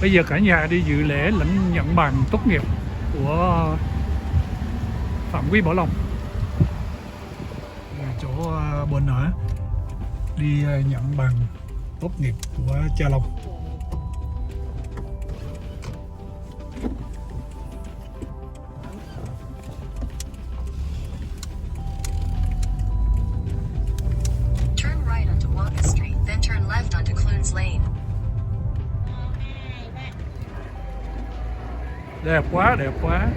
Bây giờ cả nhà đi dự lễ lãnh nhận bằng tốt nghiệp của Phạm Quý Bảo Long. Chỗ bên ở đi nhận bằng tốt nghiệp của cha Long. Đẹp quá, đẹp quá.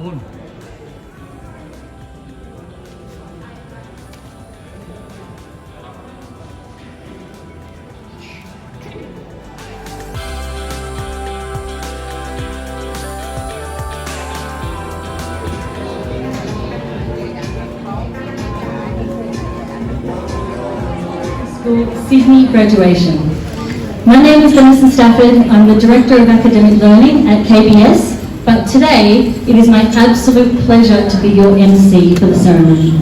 Buồn. Sydney graduation. My name is Vanessa Stafford. I'm the Director of Academic Learning at KBS, but today it is my absolute pleasure to be your MC for the ceremony.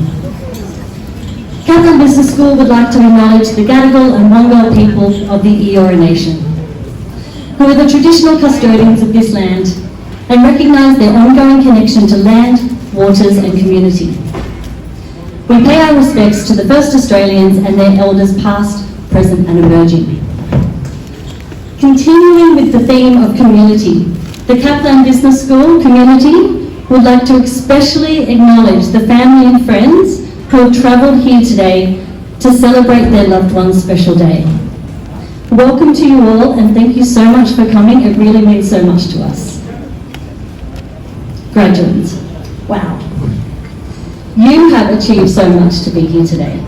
Kaplan Business School would like to acknowledge the Gadigal and Wangal people of the Eora Nation, who are the traditional custodians of this land, and recognise their ongoing connection to land, waters and community. We pay our respects to the first Australians and their elders past, present and emerging. Continuing with the theme of community, the Kaplan Business School community would like to especially acknowledge the family and friends who have travelled here today to celebrate their loved one's special day. Welcome to you all and thank you so much for coming. It really means so much to us. Graduates, wow. You have achieved so much to be here today.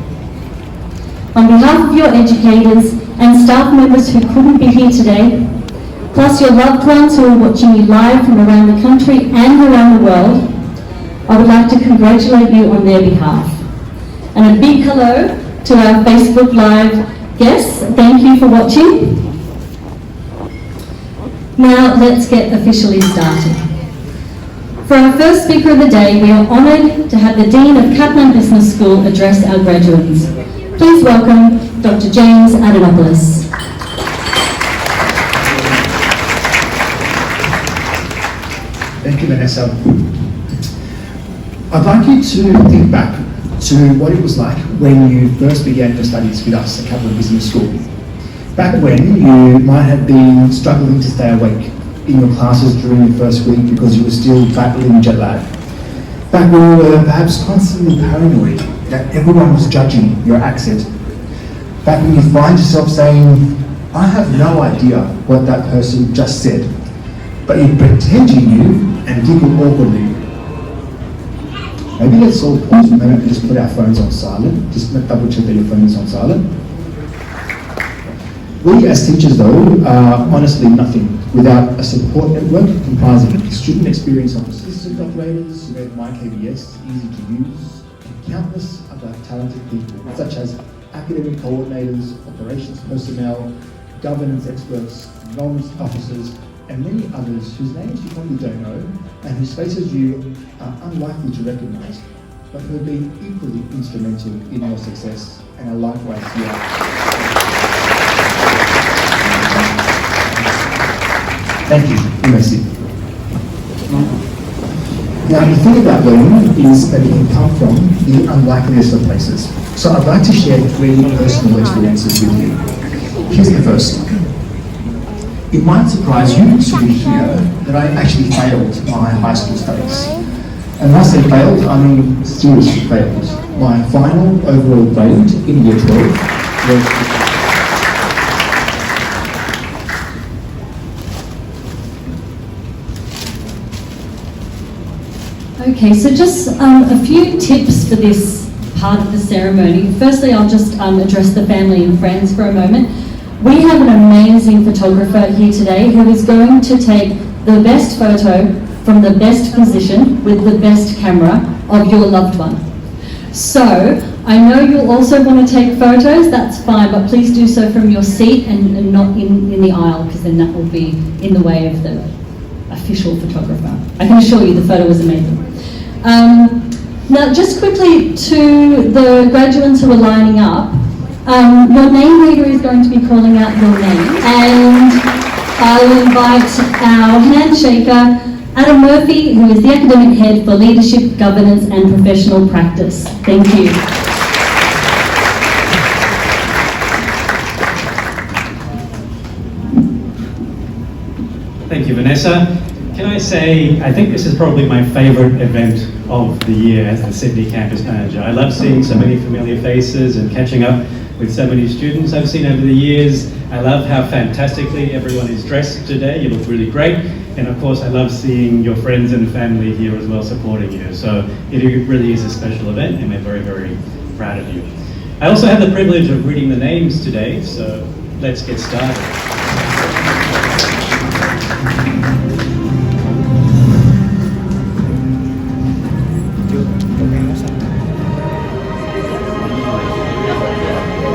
On behalf of your educators and staff members who couldn't be here today, plus your loved ones who are watching you live from around the country and around the world, I would like to congratulate you on their behalf. And a big hello to our Facebook Live guests. Thank you for watching. Now let's get officially started. For our first speaker of the day, we are honoured to have the Dean of Kaplan Business School address our graduates. Please welcome Dr. James Adenopoulos. Thank you, Vanessa. I'd like you to think back to what it was like when you first began your studies with us at Capital Business School. Back when you might have been struggling to stay awake in your classes during your first week because you were still battling jet lag. Back when you were perhaps constantly paranoid that everyone was judging your accent. Back when you find yourself saying, I have no idea what that person just said, but you pretend you knew and giggle awkwardly. Maybe let's all pause for a minute and just put our phones on silent. Just double check that your phone is on silent. We as teachers though are honestly nothing without a support network comprising student experience assistant operators who made my KBS easy to use, and countless other talented people such as academic coordinators, operations personnel, governance experts, enrollment officers, and many others whose names you probably don't know and whose faces you are unlikely to recognise, but who have been equally instrumental in your success and are likewise here. Thank you. You may sit. Now, the thing about learning is that it can come from the unlikeliest of places. So I'd like to share 3 personal experiences with you. Here's the first. It might surprise you to hear that I actually failed my high school studies. And when I say failed, I mean seriously failed. My final overall grade in year 12 was... Okay, so just a few tips for this part of the ceremony. Firstly, I'll just address the family and friends for a moment. We have an amazing photographer here today who is going to take the best photo from the best position with the best camera of your loved one. So, I know you'll also want to take photos, that's fine, but please do so from your seat and not in the aisle, because then that will be in the way of the official photographer. I can assure you the photo was amazing. Now, just quickly to the graduates who are lining up, your name reader is going to be calling out your name, and I'll invite our handshaker, Adam Murphy, who is the Academic Head for Leadership, Governance and Professional Practice. Thank you. Thank you, Vanessa. Can I say, I think this is probably my favourite event of the year as the Sydney Campus Manager. I love seeing so many familiar faces and catching up with so many students I've seen over the years. I love how fantastically everyone is dressed today. You look really great. And of course, I love seeing your friends and family here as well supporting you. So it really is a special event and we're very, very proud of you. I also have the privilege of reading the names today, so let's get started.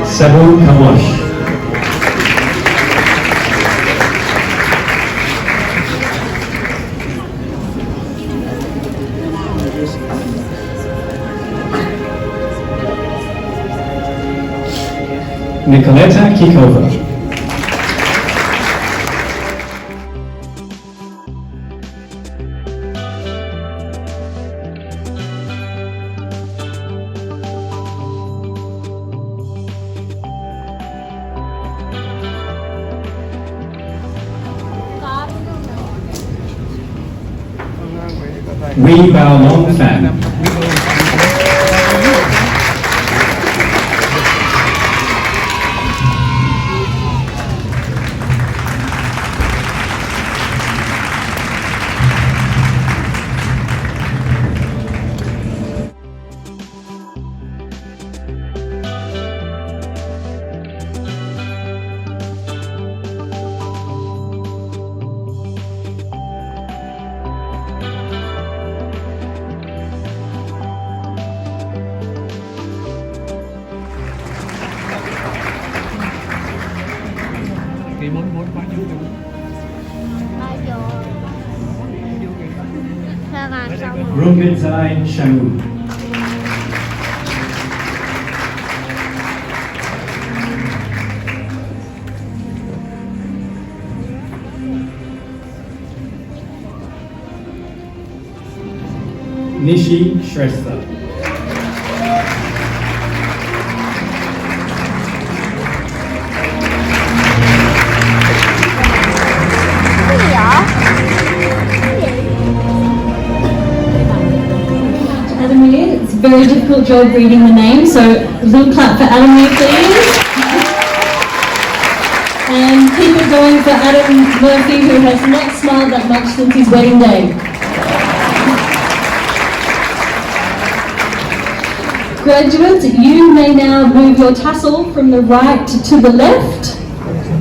Sabu Kawash. Nicoletta Kikova. Wee Bao Long Fan. Kỳ môn bao nhiêu rồi? Rumbidzai Shamu. Nishi Shrestha. Adam Weir, it's a very difficult job reading the name, so a little clap for Adam Weir, please. And keep it going for Adam Murphy, who has not smiled that much since his wedding day. Graduates, you may now move your tassel from the right to the left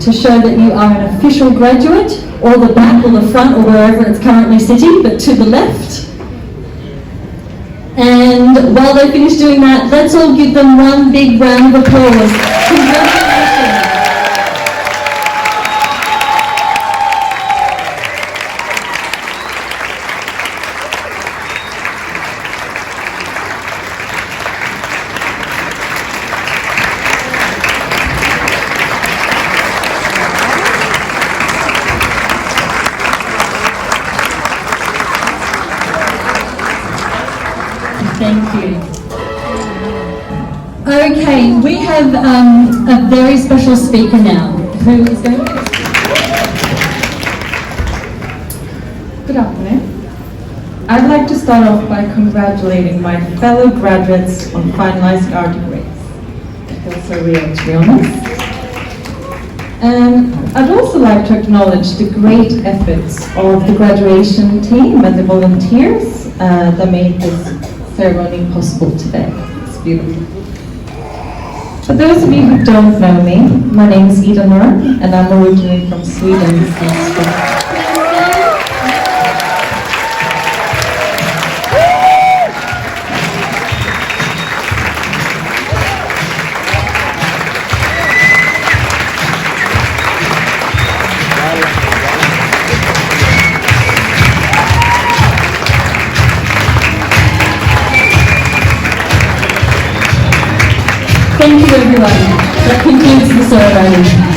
to show that you are an official graduate, or the back or the front or wherever it's currently sitting, but to the left. And while they finish doing that, let's all give them one big round of applause. Congratulations. Thank you. Okay, we have a very special speaker now. Who is going to? Good afternoon. I'd like to start off by congratulating my fellow graduates on finalizing our degrees. It feels so real, to be honest. I'd also like to acknowledge the great efforts of the graduation team and the volunteers that made this ceremony possible today. It's beautiful. For those of you who don't know me, my name is Ida Nor, and I'm originally from Sweden and Stockholm. Thank you, everyone. That concludes the ceremony.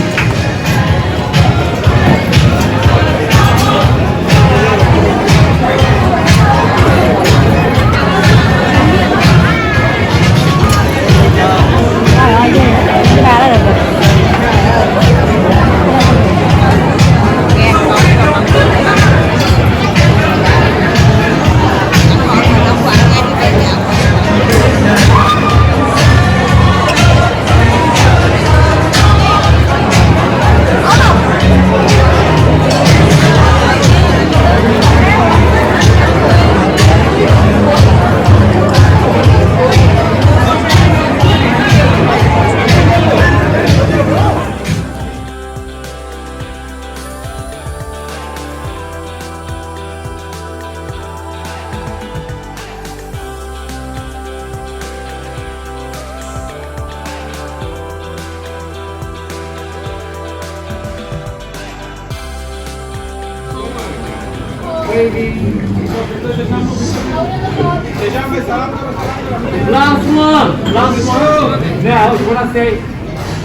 Last one. Now you wanna say,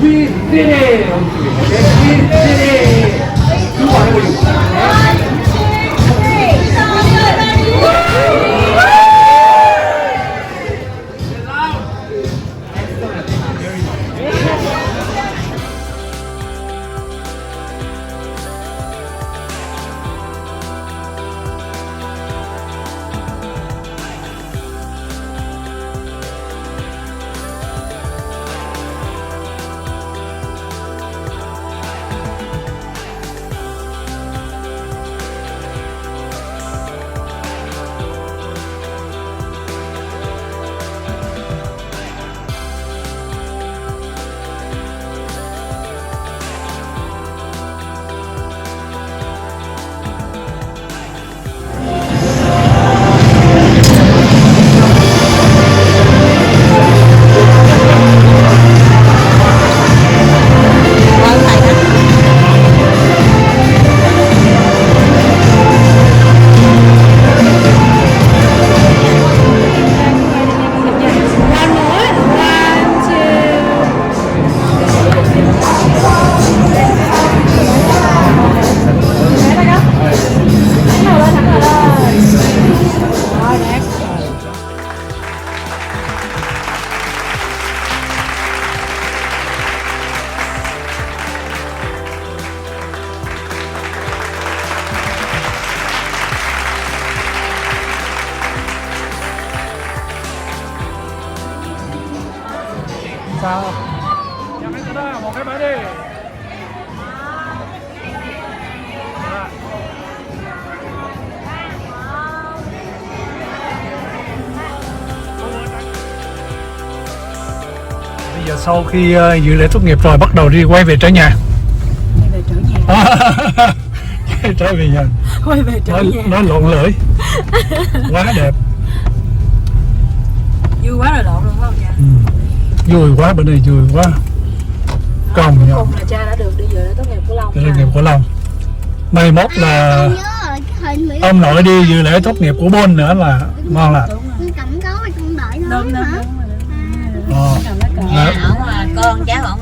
we did it. Okay, we did it. Do whatever you want. sau khi dự lễ tốt nghiệp rồi bắt đầu đi quay về trở nhà. Quay về trở nhà. Trở về nhà. Quay về trở nhà. Nói lộn lưỡi. Quá đẹp. Vui quá rồi lộn rồi phải không cha? Vui quá, bữa nay vui quá. Còn Cuối nha. cùng là cha đã được đi dự lễ tốt nghiệp của Long. Tốt nghiệp của Long. Mai mốt là ông nội đi dự lễ tốt nghiệp của Bon nữa là ngon là. Cầm có con đợi nó hả? Ờ. Con cháu ổng